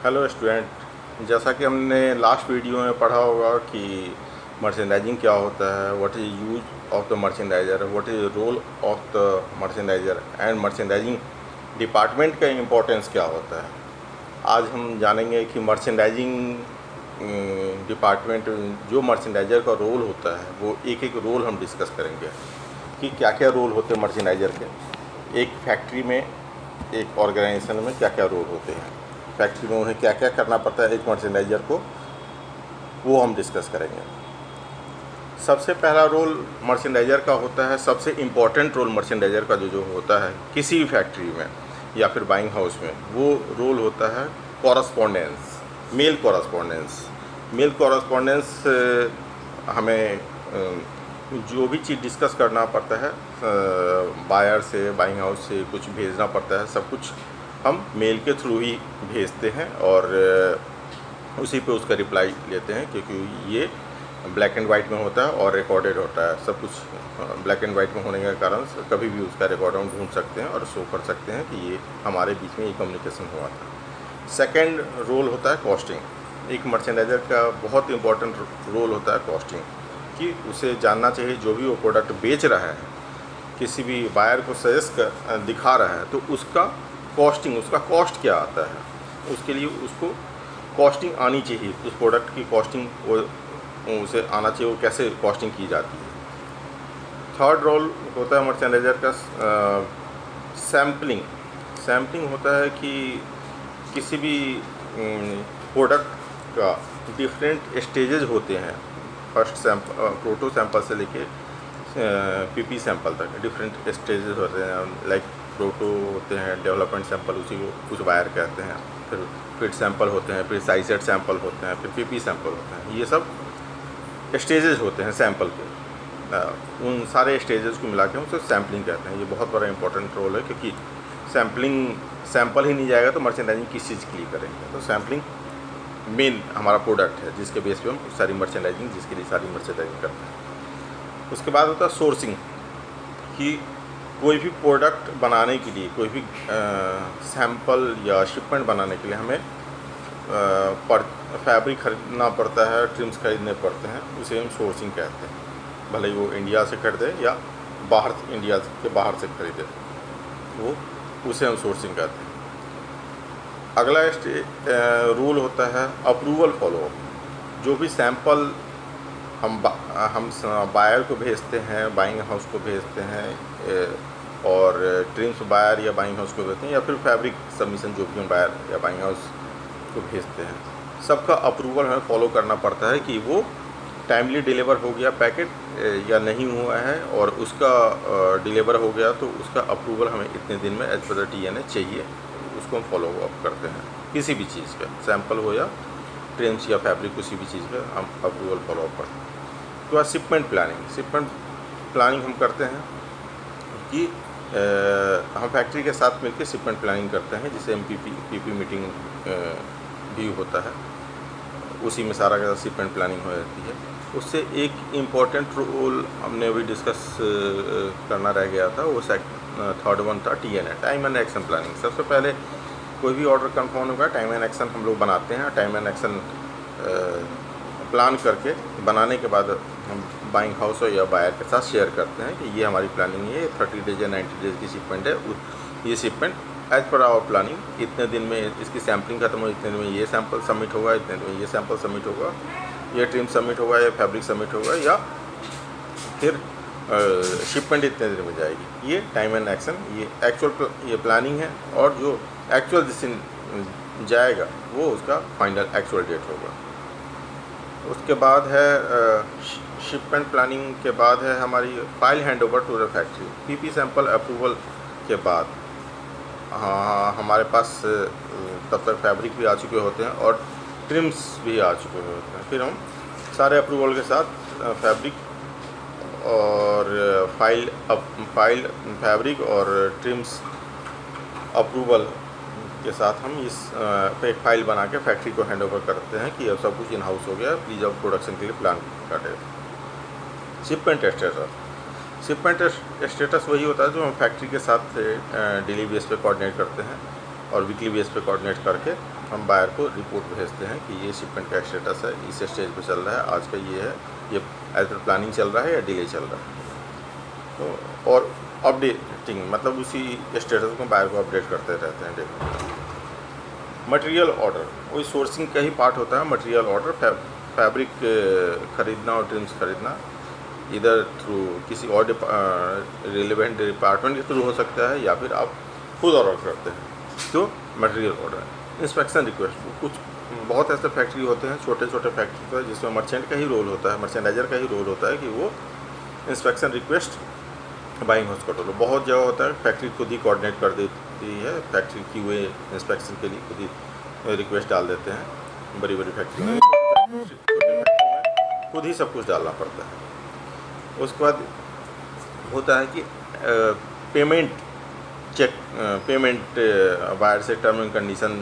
Hello student, जैसा कि हमने लास्ट वीडियो में पढ़ा होगा कि मर्चेंडाइजिंग क्या होता है, what is use of the merchandiser, what is role of the merchandiser and merchandising department का इम्पोर्टेंस क्या होता है। आज हम जानेंगे कि मर्चेंडाइजिंग डिपार्टमेंट जो मर्चेंडाइजर का रोल होता है वो एक एक रोल हम डिस्कस करेंगे कि क्या क्या रोल होते हैं मर्चेंडाइजर के। एक फैक्ट्री में, एक ऑर्गेनाइजेशन में क्या क्या रोल होते हैं, फैक्ट्री में उन्हें क्या क्या करना पड़ता है एक मर्चेंडाइजर को, वो हम डिस्कस करेंगे। सबसे पहला रोल मर्चेंडाइजर का होता है, सबसे इम्पॉर्टेंट रोल मर्चेंडाइजर का जो होता है किसी भी फैक्ट्री में या फिर बाइंग हाउस में, वो रोल होता है correspondence, mail correspondence. Mail correspondence हमें जो भी चीज़ डिस्कस करना पड़ता है, बायर से, बाइंग हाउस से कुछ भेजना पड़ता है, सब कुछ हम मेल के थ्रू ही भेजते हैं और उसी पे उसका रिप्लाई लेते हैं, क्योंकि ये ब्लैक एंड वाइट में होता है और रिकॉर्डेड होता है। सब कुछ ब्लैक एंड वाइट में होने के कारण कभी भी उसका रिकॉर्ड हम ढूंढ सकते हैं और शो कर सकते हैं कि ये हमारे बीच में ये कम्युनिकेशन हुआ था। सेकेंड रोल होता है कॉस्टिंग। एक मर्चेंडाइजर का बहुत इंपॉर्टेंट रोल होता है कॉस्टिंग, कि उसे जानना चाहिए जो भी वो प्रोडक्ट बेच रहा है, किसी भी बायर को सजेस्ट कर दिखा रहा है, तो उसका कॉस्टिंग, उसका कॉस्ट क्या आता है, उसके लिए उसको कॉस्टिंग आनी चाहिए। उस प्रोडक्ट की कॉस्टिंग वो उसे आना चाहिए, वो कैसे कॉस्टिंग की जाती है। थर्ड रोल होता है मर्चेंडाइजर का सैम्पलिंग। सैम्पलिंग होता है कि किसी भी प्रोडक्ट का डिफरेंट स्टेजेस होते हैं, फर्स्ट सैम्पल, प्रोटो सैंपल से लेके पीपी सैंपल तक डिफरेंट स्टेजेस होते हैं। लाइक प्रोटो होते हैं, डेवलपमेंट सैंपल, उसी को कुछ बायर कहते हैं, फिर फिट सैंपल होते हैं, फिर साइजेड सैंपल होते हैं, फिर पीपी सैंपल होते हैं। ये सब स्टेजेस होते हैं सैंपल के। उन सारे स्टेजेस को मिला के उसे सैम्पलिंग कहते हैं। ये बहुत बड़ा इंपॉर्टेंट रोल है, क्योंकि सैंपल ही नहीं जाएगा तो मर्चेंडाइजिंग किस चीज़ के लिए करेंगे। तो सैम्पलिंग मेन हमारा प्रोडक्ट है जिसके बेस पे हम सारी मर्चेंडाइजिंग, जिसके लिए सारी मर्चेंडाइजिंग करते हैं। उसके बाद होता है सोर्सिंग, कि कोई भी प्रोडक्ट बनाने के लिए, कोई भी सैंपल या शिपमेंट बनाने के लिए हमें फैब्रिक खरीदना पड़ता है, ट्रिम्स खरीदने पड़ते हैं, उसे हम सोर्सिंग कहते हैं। भले ही वो इंडिया से खरीदे या बाहर, इंडिया के बाहर से खरीदे, वो उसे हम सोर्सिंग कहते हैं। अगला रूल होता है अप्रूवल फॉलो। जो भी सैंपल हम बायर को भेजते हैं, बाइंग हाउस को भेजते हैं, और ट्रिम्स बायर या बाइंग हाउस को भेजते हैं, या फिर फैब्रिक सबमिशन जो भी हम बायर या बाइंग हाउस को भेजते हैं, सबका अप्रूवल हमें फॉलो करना पड़ता है कि वो टाइमली डिलीवर हो गया पैकेट या नहीं हुआ है, और उसका डिलीवर हो गया तो उसका अप्रूवल हमें इतने दिन में एज पर द TNA चाहिए। उसको हम फॉलो अप करते हैं किसी भी चीज़ का, सैंपल हो या ट्रिम्स या फैब्रिक, किसी भी चीज़ का हम अप्रूवल फॉलो अप करते हैं। तो शिपमेंट प्लानिंग, शिपमेंट प्लानिंग हम करते हैं कि हम फैक्ट्री के साथ मिलकर शिपमेंट प्लानिंग करते हैं, जिसे हम पीपी मीटिंग भी होता है, उसी में सारा का शिपमेंट प्लानिंग हो जाती है। उससे एक इम्पॉर्टेंट रोल हमने अभी डिस्कस करना रह गया था, वो थर्ड वन था TNA, time and action planning. सबसे पहले कोई भी ऑर्डर कंफर्म होगा, टाइम एंड एक्शन हम लोग बनाते हैं। टाइम एंड एक्शन प्लान करके बनाने के बाद हम बाइंग हाउस या बायर के साथ शेयर करते हैं कि ये हमारी प्लानिंग है, 30 डेज या 90 डेज की शिपमेंट है। ये shipment as per our planning, इतने दिन में इसकी सैम्पलिंग खत्म हो, इतने दिन में ये सैंपल सबमिट होगा, इतने दिन में ये सैंपल सबमिट होगा, ये ट्रिम सबमिट होगा, या फैब्रिक सबमिट होगा, या फिर शिपमेंट इतने दिन में जाएगी। ये टाइम एंड एक्शन, ये एक्चुअल ये प्लानिंग है, और जो एक्चुअल जिस दिन जाएगा वो उसका फाइनल एक्चुअल डेट होगा। उसके बाद है शिपमेंट प्लानिंग के बाद है हमारी file handover to the factory. PP sample approval के बाद हमारे पास तब तक फैब्रिक भी आ चुके होते हैं और ट्रिम्स भी आ चुके होते हैं। फिर हम सारे अप्रूवल के साथ फैब्रिक और फाइल फैब्रिक और ट्रिम्स अप्रूवल के साथ हम इस पे एक फाइल बना के फैक्ट्री को हैंडओवर करते हैं कि अब सब कुछ इन हाउस हो गया, प्लीज़ अब प्रोडक्शन के लिए प्लान काटे। शिपमेंट स्टेटस, शिपमेंट स्टेटस वही होता है जो हम फैक्ट्री के साथ डेली बेस पे कोऑर्डिनेट करते हैं और वीकली बेस पे कोऑर्डिनेट करके हम बायर को रिपोर्ट भेजते हैं कि ये शिपमेंट का स्टेटस है, इस स्टेज पे चल रहा है, आज का ये है, ये एज पर प्लानिंग चल रहा है या डिले चल रहा है। तो और अपडेटिंग मतलब उसी स्टेटस को बायर को अपडेट करते रहते हैं डेली। मटेरियल ऑर्डर वही सोर्सिंग का ही पार्ट होता है। मटेरियल ऑर्डर फैब्रिक ख़रीदना और ट्रिम्स खरीदना इधर थ्रू किसी और रिलेवेंट डिपार्टमेंट के थ्रू हो सकता है या फिर आप खुद ऑर्डर करते हैं तो मटेरियल ऑर्डर। इंस्पेक्शन रिक्वेस्ट कुछ बहुत ऐसे फैक्ट्री होते हैं, छोटे छोटे फैक्ट्री होते हैं जिसमें मर्चेंट का ही रोल होता है, मर्चेंडाइजर का ही रोल होता है कि वो inspection request buying house control. बहुत जगह होता है फैक्ट्री खुद ही कोऑर्डिनेट कर देती है, फैक्ट्री की वे इंस्पेक्शन के लिए खुद ही रिक्वेस्ट डाल देते हैं। बड़ी बड़ी फैक्ट्री में खुद ही सब कुछ डालना पड़ता है। उसके बाद होता है कि पेमेंट चेक, पेमेंट बायर से टर्म एंड कंडीशन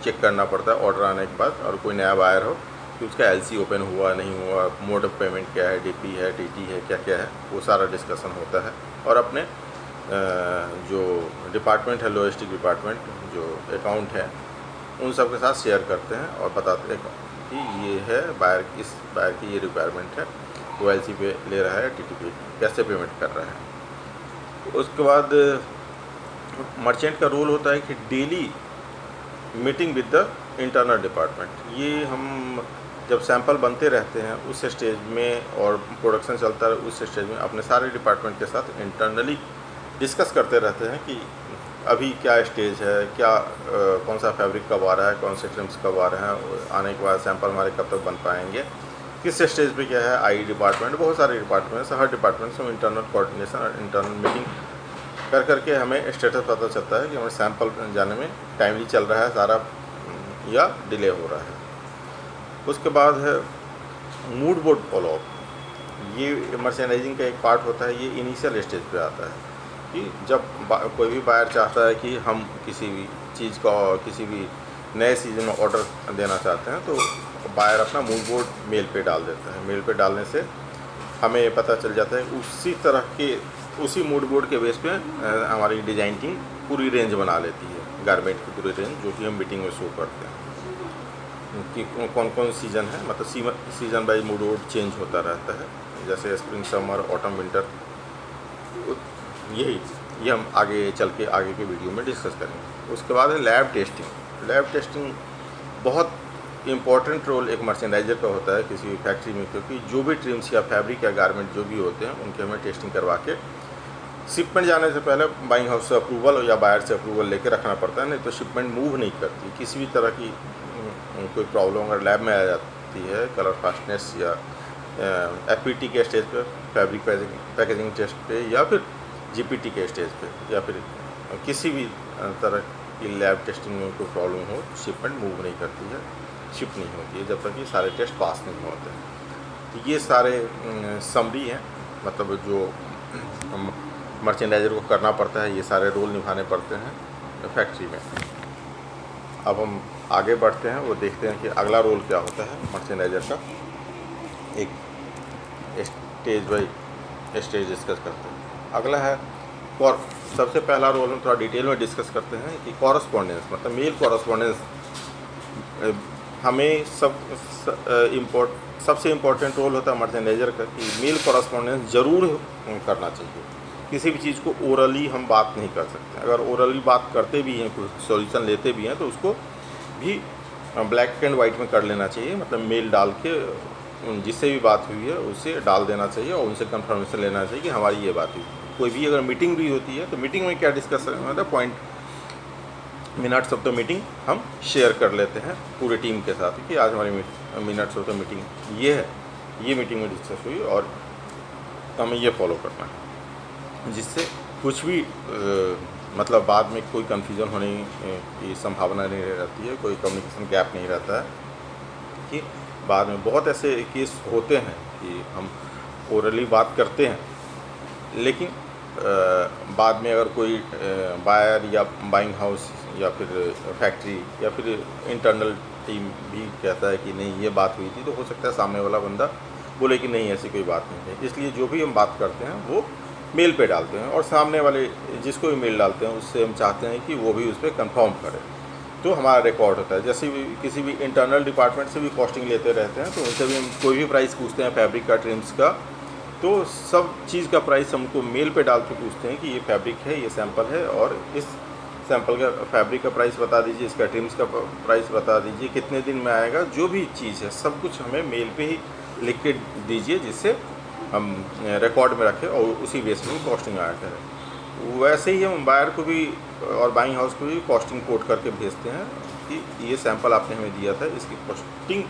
चेक करना पड़ता है ऑर्डर आने के बाद। और कोई नया बायर हो कि उसका एलसी ओपन हुआ नहीं हुआ, मोड ऑफ पेमेंट क्या है, डीपी है, टीटी है, क्या क्या है, वो सारा डिस्कशन होता है। और अपने जो डिपार्टमेंट है, लॉजिस्टिक डिपार्टमेंट जो अकाउंट है, उन सब के साथ शेयर करते हैं और बताते हैं कि ये है बायर, इस बायर की ये रिक्वायरमेंट है, वो एलसी पे ले रहा है, टीटी पे कैसे पेमेंट कर रहा है। उसके बाद मर्चेंट का रोल होता है कि daily meeting with the internal department. ये हम जब सैंपल बनते रहते हैं उस स्टेज में और प्रोडक्शन चलता है उस स्टेज में अपने सारे डिपार्टमेंट के साथ इंटरनली डिस्कस करते रहते हैं कि अभी क्या स्टेज है, क्या कौन सा फैब्रिक कब आ रहा है, कौन से ट्रिम्स कब आ रहे हैं, आने के बाद सैंपल हमारे कब तक बन पाएंगे, किस स्टेज पे क्या है। आई डिपार्टमेंट, बहुत सारे डिपार्टमेंट से, हर डिपार्टमेंट से इंटरनल कोऑर्डिनेशन और इंटरनल मीटिंग कर करके हमें स्टेटस पता चलता है कि हमें सैंपल जाने में टाइमली चल रहा है सारा या डिले हो रहा है। उसके बाद है मूड बोर्ड फॉलोअप। ये मर्चेंडाइजिंग का एक पार्ट होता है। ये इनिशियल स्टेज पे आता है कि जब कोई भी बायर चाहता है कि हम किसी भी चीज़ का, किसी भी नए सीजन में ऑर्डर देना चाहते हैं तो बायर अपना मूड बोर्ड मेल पे डाल देता है। मेल पे डालने से हमें पता चल जाता है उसी तरह के, उसी मूड बोर्ड के बेस पे हमारी डिज़ाइन टीम पूरी रेंज बना लेती है, गारमेंट की पूरी रेंज, जो कि हम मीटिंग में शो करते हैं कि कौन कौन सीज़न है। मतलब season by mood board change होता रहता है, जैसे स्प्रिंग, समर, ऑटम, विंटर। ये हम आगे चल के आगे के वीडियो में डिस्कस करेंगे। उसके बाद है लैब टेस्टिंग। लैब टेस्टिंग बहुत इम्पॉर्टेंट रोल एक मर्चेंडाइजर का होता है किसी भी फैक्ट्री में, क्योंकि जो भी ट्रिम्स या फैब्रिक या गारमेंट जो भी होते हैं उनके हमें टेस्टिंग करवा के शिपमेंट जाने से पहले बाइंग हाउस से अप्रूवल या बायर से अप्रूवल लेके रखना पड़ता है, नहीं तो शिपमेंट मूव नहीं करती। किसी भी तरह की कोई प्रॉब्लम अगर लैब में आ जाती है, कलर फास्टनेस या एफपीटी के स्टेज पे, फैब्रिक पैकेजिंग टेस्ट पे, या फिर जीपीटी के स्टेज पे, या फिर किसी भी तरह की लैब टेस्टिंग में कोई प्रॉब्लम हो, शिपमेंट मूव नहीं करती है, शिप नहीं होती है जब तक कि सारे टेस्ट पास नहीं होते हैं। तो ये सारे समरी हैं, मतलब जो मर्चेंडाइजर को करना पड़ता है, ये सारे रोल निभाने पड़ते हैं फैक्ट्री में। अब हम आगे बढ़ते हैं, वो देखते हैं कि अगला रोल क्या होता है मर्चेंडाइजर का। एक स्टेज बाई स्टेज डिस्कस करते हैं। अगला है सबसे पहला रोल हम थोड़ा डिटेल में डिस्कस करते हैं कि कॉरस्पॉन्डेंस, मतलब मेल कॉरस्पॉन्डेंस हमें सबसे इम्पोर्टेंट रोल होता है मर्चेंडाइजर का कि मेल कॉरस्पॉन्डेंस ज़रूर करना चाहिए। किसी भी चीज़ को ओरली हम बात नहीं कर सकते। अगर ओरली बात करते भी हैं, कोई सॉल्यूशन लेते भी हैं, तो उसको भी ब्लैक एंड वाइट में कर लेना चाहिए। मतलब मेल डाल के जिससे भी बात हुई है उसे डाल देना चाहिए और उनसे कंफर्मेशन लेना चाहिए कि हमारी ये बात हुई। कोई भी अगर मीटिंग भी होती है तो मीटिंग में क्या डिस्कस मतलब point, minutes of the meeting हम शेयर कर लेते हैं पूरे टीम के साथ कि आज हमारी मिनट्स ऑफ द मीटिंग ये है, ये मीटिंग में डिस्कस हुई और हमें ये फॉलो करना है, जिससे कुछ भी मतलब बाद में कोई कन्फ्यूज़न होने की संभावना नहीं रहती है, कोई कम्युनिकेशन गैप नहीं रहता है। कि बाद में बहुत ऐसे केस होते हैं कि हम ओरली बात करते हैं लेकिन बाद में अगर कोई बायर या बाइंग हाउस या फिर फैक्ट्री या फिर इंटरनल टीम भी कहता है कि नहीं ये बात हुई थी, तो हो सकता है सामने वाला बंदा बोले कि नहीं ऐसी कोई बात नहीं है। इसलिए जो भी हम बात करते हैं वो मेल पे डालते हैं और सामने वाले जिसको भी मेल डालते हैं उससे हम चाहते हैं कि वो भी उस पर कंफर्म करे तो हमारा रिकॉर्ड होता है। जैसे भी किसी भी इंटरनल डिपार्टमेंट से भी कॉस्टिंग लेते रहते हैं, तो उनसे भी हम कोई भी प्राइस पूछते हैं फैब्रिक का, ट्रिम्स का, तो सब चीज़ का प्राइस हमको मेल पे डाल के पूछते हैं कि ये फैब्रिक है, ये सैंपल है, और इस सैंपल का फैब्रिक का प्राइस बता दीजिए, इसका ट्रिम्स का प्राइस बता दीजिए, कितने दिन में आएगा, जो भी चीज़ है सब कुछ हमें मेल पे ही लिख के दीजिए, जिससे हम रिकॉर्ड में रखें और उसी बेस में कॉस्टिंग आया करें। वैसे ही हम बायर को भी और बाइंग हाउस को भी कॉस्टिंग कोड करके भेजते हैं कि ये सैंपल आपने हमें दिया था, इसकी कॉस्टिंग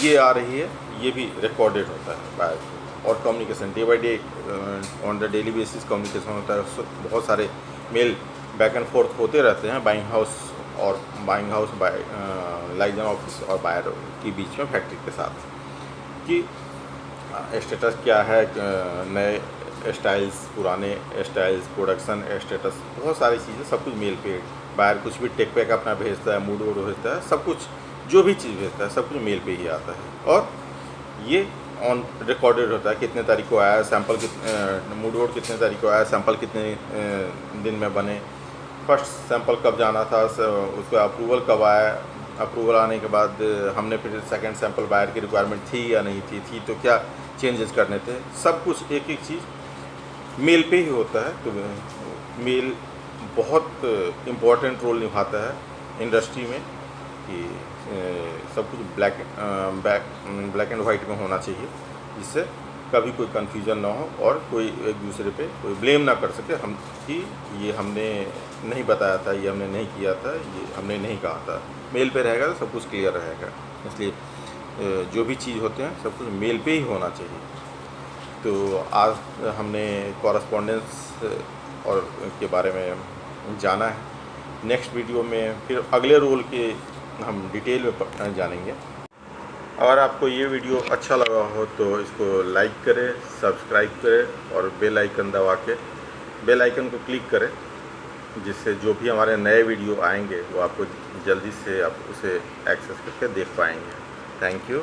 ये आ रही है, ये भी रिकॉर्डेड होता है बायर को। और communication day by day on the daily basis communication होता है। बहुत सारे मेल बैक एंड फोर्थ होते रहते हैं बाइंग हाउस लाइजन ऑफिस और बायर के बीच में फैक्ट्री के साथ, कि स्टेटस क्या है, नए स्टाइल्स, पुराने स्टाइल्स, प्रोडक्शन स्टेटस, बहुत सारी चीज़ें सब कुछ मेल पे। बाहर कुछ भी टेक पैक अपना भेजता है, मूड वोड भेजता है, सब कुछ जो भी चीज़ भेजता है सब कुछ मेल पे ही आता है। और ये ऑन रिकॉर्डेड होता है, कितने तारीख को आया सैंपल, मूड वोड कितने तारीख को आया, सैंपल कितने दिन में बने, फर्स्ट सैंपल कब जाना था, उसका अप्रूवल कब आया, अप्रूवल आने के बाद हमने फिर सेकंड सैंपल बायर की रिक्वायरमेंट थी या नहीं थी तो क्या चेंजेस करने थे, सब कुछ एक एक चीज़ मेल पे ही होता है। तो मेल बहुत इम्पोर्टेंट रोल निभाता है इंडस्ट्री में, कि सब कुछ ब्लैक एंड वाइट में होना चाहिए, जिससे कभी कोई कन्फ्यूज़न ना हो और कोई एक दूसरे पे कोई ब्लेम ना कर सके हम कि ये हमने नहीं बताया था, ये हमने नहीं किया था, ये हमने नहीं कहा था। मेल पे रहेगा तो सब कुछ क्लियर रहेगा, इसलिए जो भी चीज़ होते हैं सब कुछ मेल पे ही होना चाहिए। तो आज हमने कॉरस्पॉन्डेंस और के बारे में जाना है। नेक्स्ट वीडियो में फिर अगले रोल के हम डिटेल में जानेंगे। अगर आपको ये वीडियो अच्छा लगा हो तो इसको लाइक करें, सब्सक्राइब करें और बेल आइकन दबा के बेल आइकन को क्लिक करें, जिससे जो भी हमारे नए वीडियो आएंगे वो आपको जल्दी से आप उसे एक्सेस करके देख पाएंगे। Thank you.